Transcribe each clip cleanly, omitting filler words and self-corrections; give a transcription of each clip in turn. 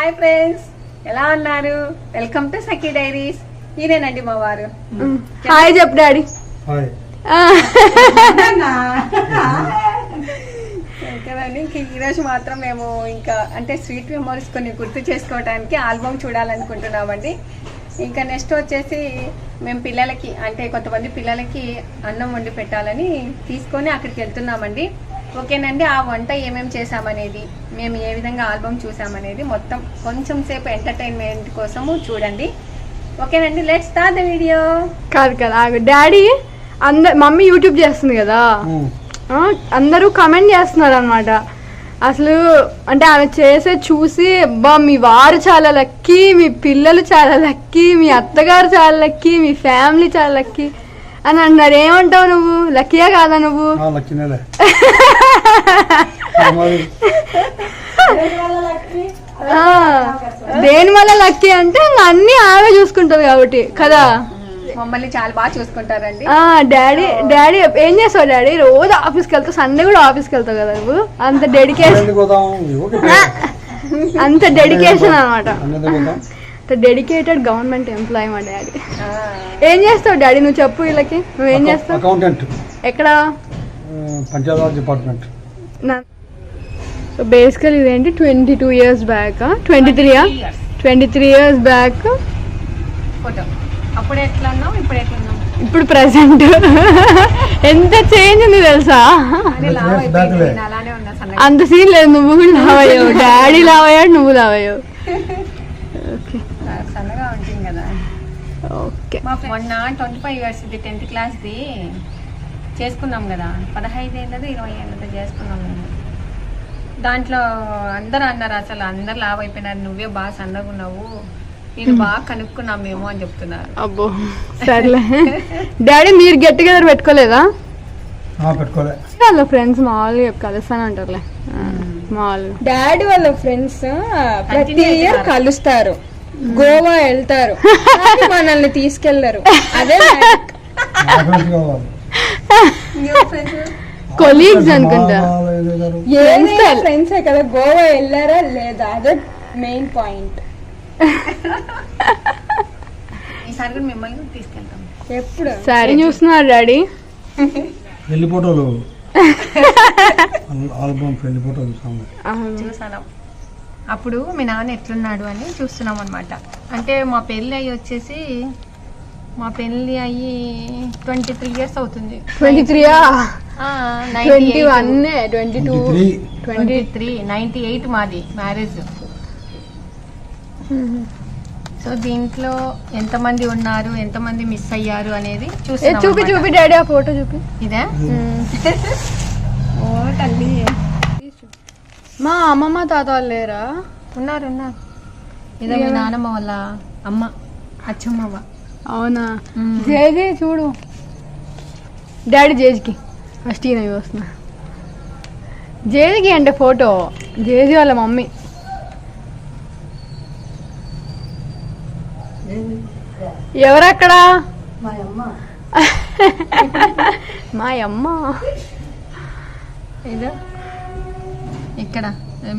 Hi friends, ఎలా ఉన్నారు? Welcome to Sakhi diaries. ఈయనేనండి మా వారు. హాయ్ చెప్పు డాడీ. కదండి, ఈరోజు మాత్రం మేము ఇంకా అంటే స్వీట్ మెమోరీస్ కొన్ని గుర్తు చేసుకోవడానికి ఆల్బమ్ చూడాలనుకుంటున్నామండి. ఇంకా నెక్స్ట్ వచ్చేసి మేము పిల్లలకి అంటే కొంతమంది పిల్లలకి అన్నం వండి పెట్టాలని తీసుకొని అక్కడికి వెళ్తున్నామండి. ఓకేనండి, ఆ వంట ఏమేమి చేసామనేది, మేము ఏ విధంగా ఆల్బమ్ చూసామనేది మొత్తం కొంచెం సేపు ఎంటర్టైన్మెంట్ కోసము చూడండి. ఓకేనండి, లెట్స్ స్టార్ట్ ద వీడియో. కాదు డాడీ, మమ్మీ యూట్యూబ్ చేస్తుంది కదా, అందరూ కమెంట్ చేస్తున్నారు అనమాట. అసలు అంటే ఆమె చేసే చూసి అబ్బా మీ వారు చాలా లక్కీ, మీ పిల్లలు చాలా లక్కీ, మీ అత్తగారు చాలా లక్కీ, మీ ఫ్యామిలీ చాలా లక్కీ అని అంటున్నారు. ఏమంటావు నువ్వు? లక్కీయా కాదా నువ్వు? దేని వల్ల లక్కీ అంటే అన్ని ఆమె చూసుకుంటది కాబట్టి కదా. మమ్మల్ని చాలా బాగా చూసుకుంటారండి. డాడీ ఏం చేస్తావు డాడీ? రోజు ఆఫీస్కి వెళ్తావు, సండే కూడా ఆఫీస్కి వెళ్తావు కదా నువ్వు. అంత డెడికేషన్ అనమాట. డెడికేటెడ్ గవర్నమెంట్ ఎంప్లాయీ మా డాడీ. ఏం చేస్తావు డాడీ నువ్వు చెప్పు వీళ్ళకి? నువ్వేం చేస్తావు? అకౌంటెంట్. ఎక్కడ? పంచాయతీ డిపార్ట్మెంట్. సో బేసికల్ ఇదేంటి 22 years back, 23 years back photo. అప్పుడు ఎట్లా ఉన్నాం, ఇప్పుడు ఎట్లా ఉన్నాం? ఇప్పుడు ప్రెసెంట్ ఎంత చేంజ్ ఉంది తెలుసా? అలానే ఉన్నా. అంత సీన్ లేదు. నువ్వు కూడా లావయ్యావు, డాడీ లావయ్యాడు, నువ్వు లావయ్యావు. ఓకే, సన్నగా ఉంటుంది కదా. ఓకే, మొన్న 25 years 10th క్లాస్ది చేసుకున్నాం కదా. 15 ఏళ్ళది 20 ఏళ్ళది చేసుకున్నాం మేము. దాంట్లో అందరూ అన్నారు, అసలు అందరు లావ్ అయిపోయినారు, నువ్వే బాగా సన్నగా ఉన్నావు, నేను బాగా కనుక్కున్నాం మేము అని చెప్తున్నారు. అబ్బో సర్లే. డాడీ మీరు గెట్ టుగెదర్ పెట్టుకోలేదా? వాళ్ళ ఫ్రెండ్స్ మామూలుగా కలుస్తాను అంటారులే. మామూలుగా డాడీ వాళ్ళ ఫ్రెండ్స్ ప్రతి ఇయర్ కలుస్తారు, గోవా వెళ్తారు, మనల్ని తీసుకెళ్లరు. అదే కొలీగ్స్ అనుకుంటా. ఫ్రెండ్సే కదా, గోవా వెళ్ళారా లేదా అదే మెయిన్ పాయింట్. ఈసారి కూడా మిమ్మల్ని తీసుకెళ్తాం. ఎప్పుడు సరే చూస్తున్నారు డాడీ? పెళ్లి ఫోటోలు, ఆల్బమ్ పెళ్లి ఫోటోలు చూసాను. అప్పుడు మీ నాన్న ఎట్లున్నాడు అని చూస్తున్నాం అనమాట. అంటే మా పెళ్ళి అయ్యి వచ్చేసి 23 years అవుతుంది. 23 98 మాది మ్యారేజ్. సో దీంట్లో ఎంతమంది ఉన్నారు, ఎంతమంది మిస్ అయ్యారు అనేది చూపి డాడీ. ఆ ఫోటో చూపి. ఇదే ఓ తల్లి. మా అమ్మమ్మ తాత వాళ్ళు లేరా? ఉన్నారు. ఇదే మీ నాన్నమ్మ వాళ్ళ అమ్మ, అచ్చమ్మవ్వ. అవునా? జేజీ చూడు డాడీ. జేజీకి ఫస్ట్ ఈయన వస్తున్నా. జేజీకి అంటే ఫోటో జేజీ వాళ్ళ మమ్మీ. ఎవరక్కడ? మా అమ్మ. ఇదో ఇక్కడ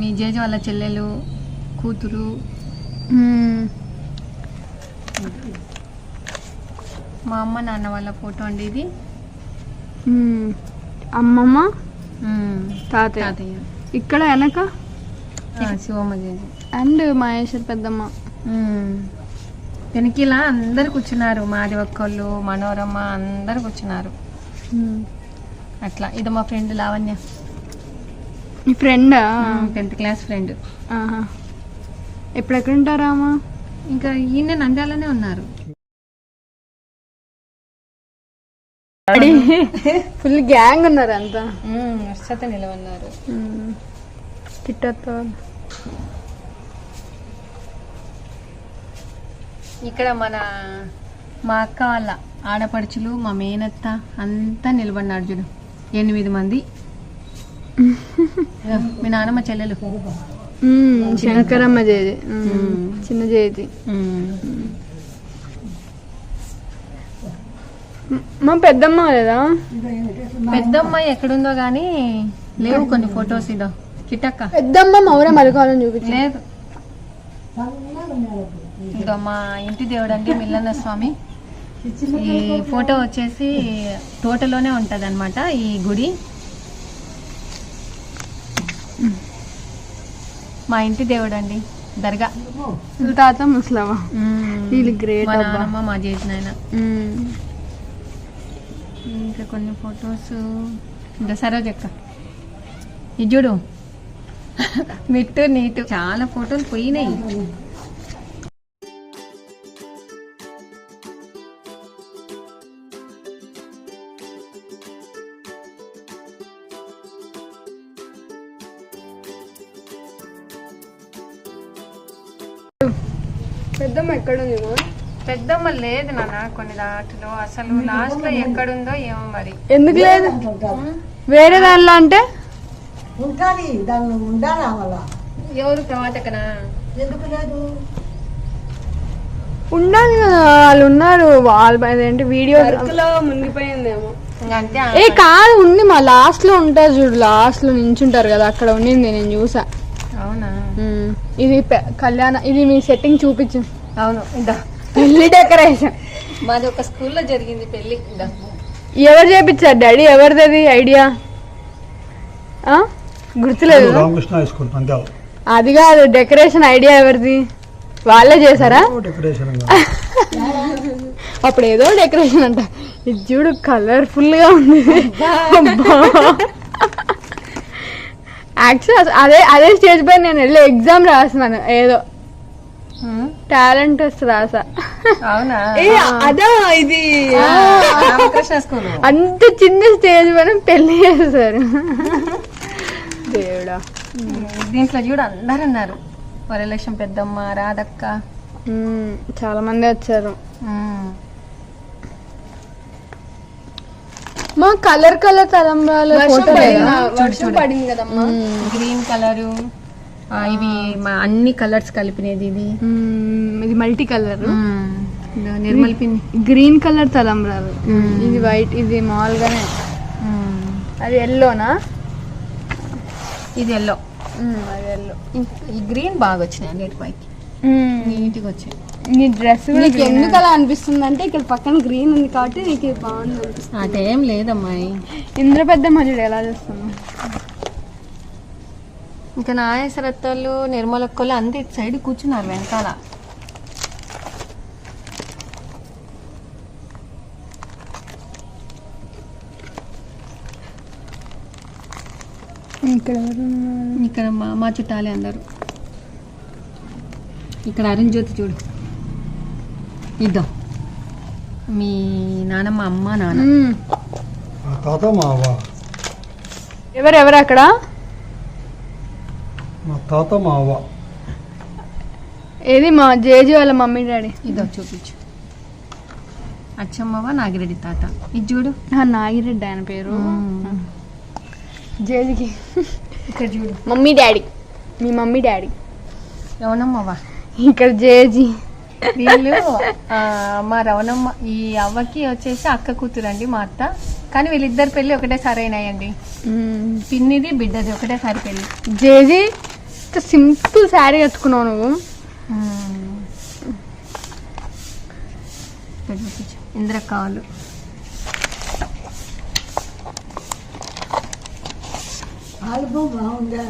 మీ జేజీ వాళ్ళ చెల్లెలు, కూతురు. మా అమ్మ నాన్న వాళ్ళ ఫోటో అండి ఇది. అమ్మమ్మ, తాతయ్య. ఇక్కడ వెనక శివమ్మ జేజీ అండ్ మహేశ్వర్ పెద్దమ్మ. వెనకిలా అందరు కూర్చున్నారు, మాది ఒక్కళ్ళు, మనోరమ్మ, అందరు కూర్చున్నారు అట్లా. ఇది మా ఫ్రెండ్ లావణ్య. మీ ఫ్రెండా? 10th class friend. ఎప్పుడు ఎక్కడ ఉంటారా అమ్మా? ఇంకా ఈయన నంద్యాలనే ఉన్నారు. ఫుల్ గ్యాంగ్ ఉన్నారు అంతా. వర్షత నిలవన్నారు. తిట్టతో ఇక్కడ మా అక్క వాళ్ళ ఆడపడుచులు, మా మేనత్త అంతా నిలబడినాడు చూడు, 8 మంది. మీ నాన్నమ్మ చెల్లెలు శంకరమ్మ జేజీ, చిన్న జేజీ. మా పెద్దమ్మ లేదా? పెద్దమ్మ ఎక్కడుందో గానీ లేవు కొన్ని ఫొటోస్. ఇదో కిటక్క పెద్దమ్మ మౌర మలుకోవాలని చూపించలేదు. ఇదిగో మా ఇంటి దేవుడు అండి మిల్లన్న స్వామి. ఈ ఫోటో వచ్చేసి తోటలోనే ఉంటది అనమాట ఈ గుడి. మా ఇంటి దేవుడు అండి దర్గా. తాత ముసలమా వీళ్ళు గ్రేట్. మా నాన్నమ్మ మా చేసిన ఇంకా కొన్ని ఫొటోస్. ఇంకా సరోజక్క ఇది చూడు మిట్టు నీటు చాలా ఫోటోలు పోయినాయి. పెద్దమ్మ ఎక్కడుంది? పెద్దమ్మ లేదు నాన్న కొన్ని దాంట్లో. అసలు లాస్ట్ లో ఎక్కడుందో ఏమో మరి. ఎందుకు లేదు? వేరే దానిలో అంటే ఉండాలి, దాన్ని ఉండాలి. అలా ఎవరు ప్రవాతకనా? ఎందుకు లేదు? ఉండాలి కదా, వాళ్ళు ఉన్నారు. వాళ్ళు ఏంటి వీడియో మునిగిపోయిందేమో. అంతే. ఏ కాదు, ఉంది మా లాస్ట్ లో ఉంటారు చూడు, లాస్ట్ లో నించుంటారు కదా, అక్కడ ఉండింది నేను చూసా. అవునా? ఇది కళ్యాణ, ఇది మీ సెట్టింగ్ చూపించు. అవును, ఇదా పెళ్లి డెకరేషన్ మాది ఒక స్కూల్లో జరిగింది పెళ్లి. ఇదా ఎవరు చేపించారు డాడీ? ఎవరిది అది ఐడియా? గుర్తులేదు. రామకృష్ణ హై స్కూల్ పంచాలు. అది కాదు, డెకరేషన్ ఐడియా ఎవరిది? వాళ్ళే చేశారా? డెకరేషన్ అప్పుడు ఏదో డెకరేషన్ అంట. ఇది చూడు కలర్ఫుల్ గా ఉంది. యాక్చువల్ అదే స్టేజ్ పై నేను వెళ్ళి ఎగ్జామ్ రాస్తున్నాను, ఏదో టాలెంట్ టెస్ట్ రాసా. అవునా? అదా ఇది రామకృష్ణ స్కూల్. అంత చిన్న స్టేజ్ పైన పెళ్లి చేస్తారు. దేవుడా. దీంట్లో చూడు అందరు ఉన్నారు. వరలక్ష్మి పెద్దమ్మ, రాధక్క, చాలా మంది వచ్చారు. మా కలర్ తలంబ్రాలు పడింది కదమ్మా. గ్రీన్ కలరు, ఇవి అన్ని కలర్స్ కలిపినది. ఇది multi colour. Nirmal pin green colour తలంబ్రాలు. ఇది వైట్, ఇది మామూలుగానే. అది ఎల్లోనా? ఇది ఎల్లో. అది ఎల్లో. ఈ గ్రీన్ బాగా వచ్చినాయి అన్నిటి పైకి, నీట్గా వచ్చాయి. నీ డ్రెస్ నీకు ఎందుకు అలా అనిపిస్తుంది అంటే ఇక్కడ పక్కన గ్రీన్ ఉంది కాబట్టి నీకు బాగుంది అనిపిస్తుంది. అదేం లేదమ్మాయి. ఇంద్ర పెద్ద మజుడు ఎలా చేస్తున్నావు? ఇంకా నాయసరత్తలు, నిర్మలక్కలు అంతా ఇటు సైడ్ కూర్చున్నారు వెనకాల. ఇక్కడ మా చుట్టాలే అందరు. ఇక్కడ అరుణ్ జ్యోతి చూడు, ఇద్దో మీ నానమ్మ, అమ్మ, నాన్న. తాత మా అవ్వ. ఎవరెవరు అక్కడ? మా తాత మా అవ్వ. ఏది మా జేజీ వాళ్ళ మమ్మీ డాడీ? ఇదో చూపించు. అచ్చమ్మవ నాగిరెడ్డి తాత. ఇది చూడు. నాగిరెడ్డి ఆయన పేరు. జేజీకి ఇక్కడ చూడు మమ్మీ డాడీ. మీ మమ్మీ డాడీ రవణమ్మవా. ఇక్కడ జేజీ. వీళ్ళు మా రవణమ్మ. ఈ అవ్వకి వచ్చేసి అక్క కూతురు అండి, మా అత్త. కానీ వీళ్ళిద్దరు పెళ్లి ఒకటేసారి అయినాయండి. పిన్నిది బిడ్డది ఒకటేసారి పెళ్లి. జేజీ సింపుల్ శారీ కట్టుకున్నావు నువ్వు. ఇంద్రక్క వాళ్ళు. ఆల్బమ్ బాగుందా?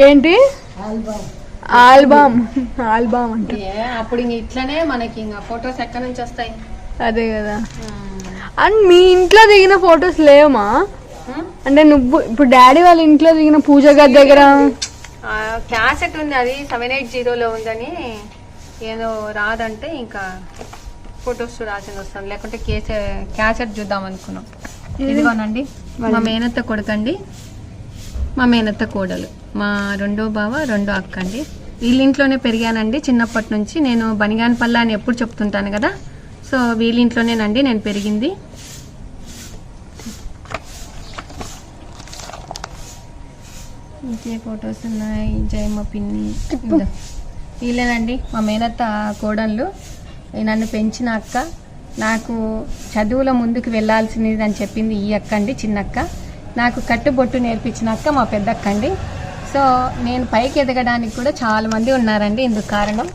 ఏంటి ఆల్బమ్? ఆల్బమ్ అంటే అప్పుడు ఇంక ఇట్లనే మనకి ఇంకా ఫొటోస్ ఎక్కడి నుంచి వస్తాయి? అదే కదా. అండ్ మీ ఇంట్లో దిగిన ఫొటోస్ లేవమా? అంటే నువ్వు ఇప్పుడు డాడీ వాళ్ళ ఇంట్లో దిగిన పూజ గది దగ్గర క్యాసెట్ ఉంది, అది 780లో ఉందని. ఏదో రాదంటే ఇంకా ఫొటోస్ రాసింది వస్తాను, లేకుంటే క్యాసెట్ చూద్దాం అనుకున్నాం. ఇదిగోనండి మా మేనత్త కొడుకండి, మా మేనత్త కోడలు, మా రెండో బావ, రెండో అక్క అండి. వీళ్ళింట్లోనే పెరిగానండి చిన్నప్పటి నుంచి. నేను బనిగానపల్లి అని ఎప్పుడు చెప్తుంటాను కదా, సో వీళ్ళింట్లోనేనండి నేను పెరిగింది. ఇంకే ఫొటోస్ ఉన్నాయి. జయమ్మ పిన్ని. వీళ్ళేనండి మా మేనత్త కోడళ్ళు. నన్ను పెంచిన అక్క, నాకు చదువులో ముందుకు వెళ్ళాల్సింది అని చెప్పింది ఈ అక్క అండి, చిన్నక్క. నాకు కట్టుబొట్టు నేర్పించిన అక్క మా పెద్దక్క అండి. సో నేను పైకి ఎదగడానికి కూడా చాలా మంది ఉన్నారండి ఇందుకు కారణం.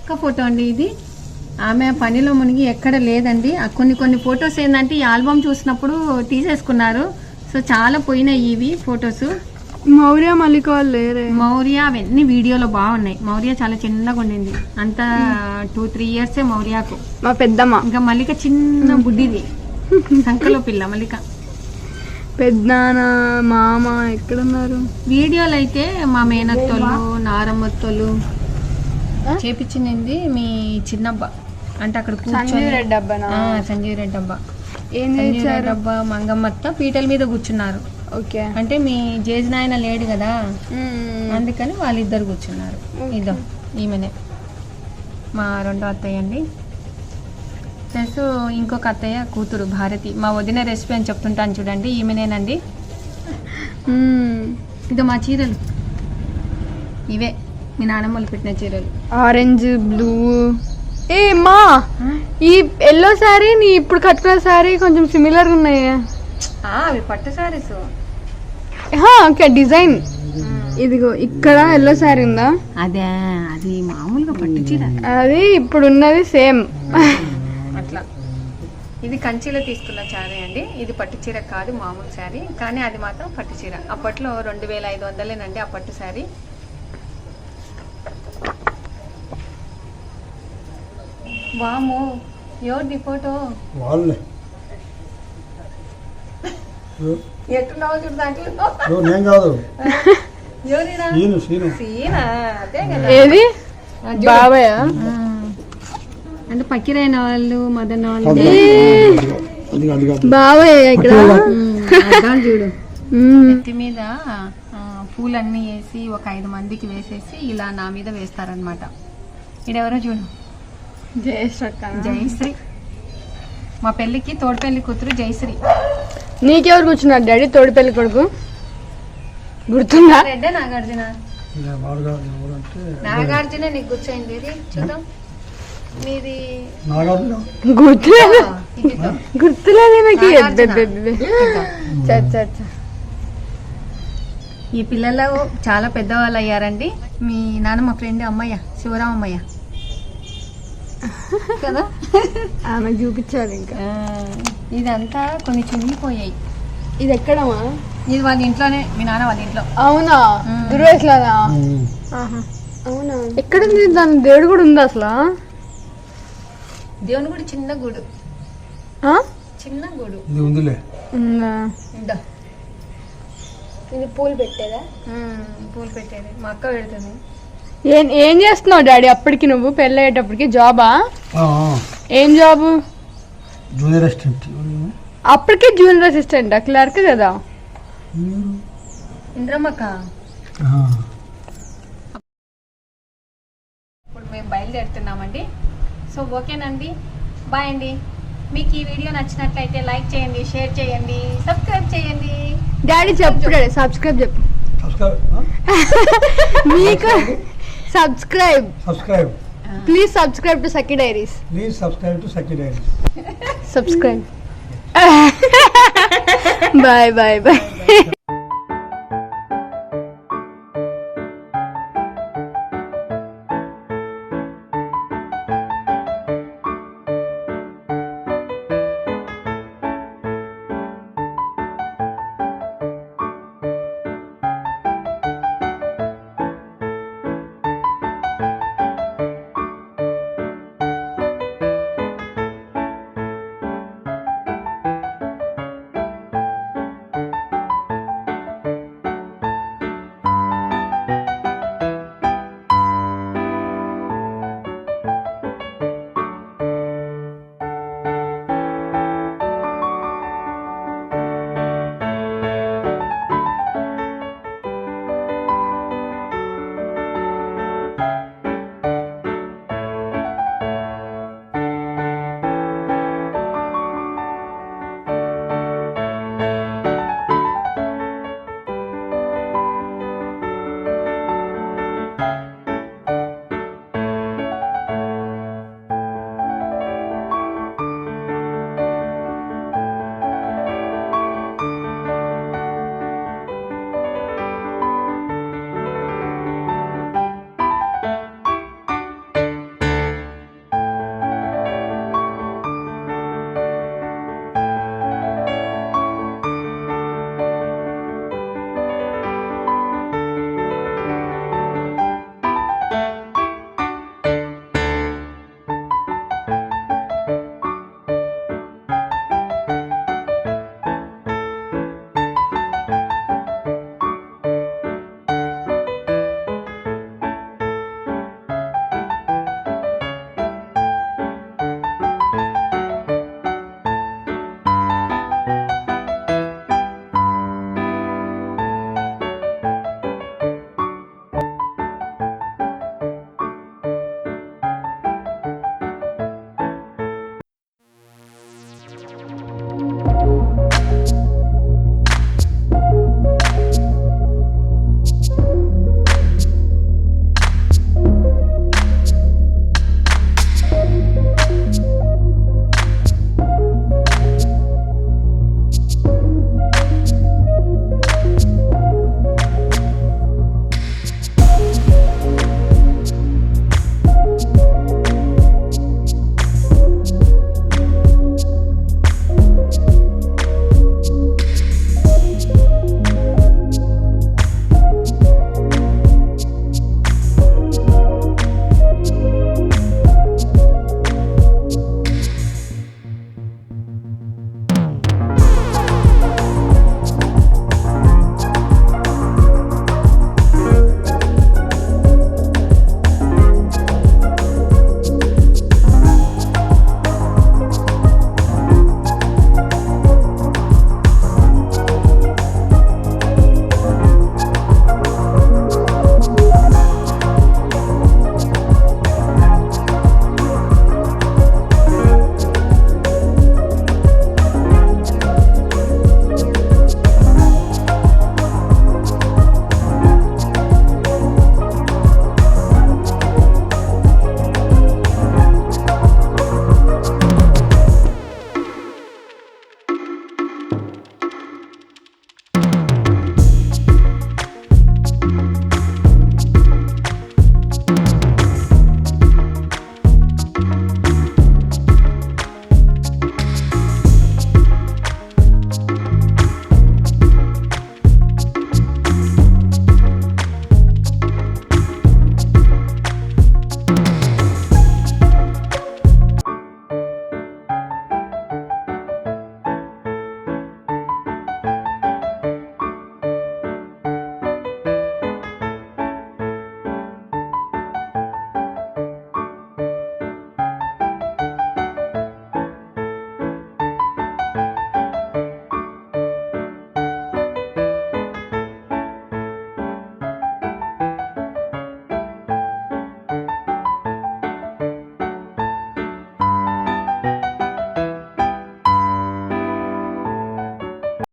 ఒక ఫోటో అండి ఇది. ఆమె పనిలో మునిగి ఎక్కడ లేదండి. కొన్ని ఫొటోస్ ఏంటంటే ఈ ఆల్బమ్ చూసినప్పుడు తీసేసుకున్నారు. సో చాలా పోయినాయి ఇవి ఫొటోస్. మౌర్య మల్లిక వాళ్ళు లేరే. మౌర్య అవన్నీ వీడియోలో బాగున్నాయి. మౌర్య చాలా చిన్నగా ఉండింది. అంతా 2-3 years మౌర్యకు. మా పెద్దమ్మ. ఇంకా మల్లిక చిన్న బుడ్డిది, సంకలో పిల్ల మల్లిక. పెద్దనాన్న మామ ఎక్కడున్నారు? వీడియోలు అయితే మా మేనత్తోళ్ళు, నారమ్మత్తోళ్ళు చేపించింది మీ చిన్నబ్బ. అంటే అక్కడ సంజీవ్ రెడ్డి అబ్బానా? సంజీవ్ రెడ్డి అబ్బా. ఏం సంజీవ్ చేశారు? రెడ్డి అబ్బా మంగమ్మత్త పీటల మీద కూర్చున్నారు. ఓకే. అంటే మీ జేజనాయన లేడు కదా, అందుకని వాళ్ళిద్దరు కూర్చున్నారు. ఇదో ఈమెనే మా రెండో అత్తయ్య అండి. ప్లస్ ఇంకొక అత్తయ్య కూతురు భారతి, మా వదిన రెసిపీ అని చెప్తుంటాను చూడండి, ఈమెనేనండి. ఇదో మా చీరలు, ఇవే మీ నానమ్మలు పెట్టిన చీరలు. Orange, blue. ఏ మా ఈ ఎల్లో శారీ నీ ఇప్పుడు కట్టుకున్న శారీ కొంచెం సిమిలర్ గా ఉన్నాయి. అవి పట్టు సారీస్. Okay, design. ఇదిగో ఇక్కడ ఎల్లో శారీ ఉందా? అదే, అది మామూలుగా పట్టు చీర. అది ఇప్పుడు ఉన్నది సేమ్ అట్లా. ఇది కంచిలో తీసుకున్న శారీ అండి. ఇది పట్టు చీర కాదు, మామూలు శారీ. కానీ అది మాత్రం పట్టు చీర. అప్పట్లో 2500 ఆ పట్టు శారీ. వాము ఎవరిది ఫోటో? వాళ్ళే ఎట్టున్నావు చూడు దాంట్లో. నేను కాదు, ఎవరిరా? సీనా, అదే కదా. ఏది బాబాయ్? అంటే పక్కిరైన వాళ్ళు, మదన్న వాళ్ళు. బాబాయ్ ఇక్కడ చూడు. ఎత్తి మీద పూలన్నీ వేసి ఒక 5 మందికి వేసేసి ఇలా నా మీద వేస్తారనమాట. ఇడెవరో చూడు, జయశ్రీ. మా పెళ్ళికి తోడుపెళ్లి కూతురు జయశ్రీ. నీకెవరు కూర్చున్నారు డాడీ? తోడు పెళ్లి కొడుకు గుర్తుందా? రెడ్డే నాగార్జున. నాగార్జున నీకు కూర్చోయింది. ఇది చూద్దాం, మీది గుర్తులేదు. గుర్తులేదు నాకు. ఈ పిల్లలు చాలా పెద్దవాళ్ళు అయ్యారండి. మీ నాన్న మా ఫ్రెండ్ అమ్మయ్య, శివరామయ్య కదా. ఆమె చూపించాలి ఇంకా. ఇదంతా కొన్ని చినిగిపోయాయి. ఇది ఎక్కడమా? ఇది వాళ్ళ ఇంట్లోనే, మీ నాన్న వాళ్ళ ఇంట్లో. అవునా? దుర్వేస్లాదా? అవునా? ఎక్కడుంది దాని? దేవుడు కూడా ఉందా అసలు? దేవుని గుడి చిన్న గుడు, చిన్న గుడు ఉందిలే. ఇది పూలు పెట్టేదా? పూలు పెట్టేది మా అక్క పెడుతుంది. ఏం చేస్తున్నావు డాడీ అప్పటికి? నువ్వు పెళ్ళి అయ్యేటప్పటికి జాబా? ఏం జాబు? Junior assistant. అప్పటికే జూనియర్ అసిస్టెంట్, క్లర్క్ కదా. ఇంద్రమ్మక్క. ఇప్పుడు మేము బయలుదేరుతున్నామండి. సో ఓకేనండి, బాయ్ అండి. మీకు ఈ వీడియో నచ్చినట్లయితే లైక్ చేయండి, షేర్ చేయండి, సబ్స్క్రైబ్ చేయండి. డాడీ చెప్పు, డాడీ సబ్స్క్రైబ్ చెప్పు. మీకు subscribe. Please subscribe to Sakhi diaries. Subscribe. Bye bye bye.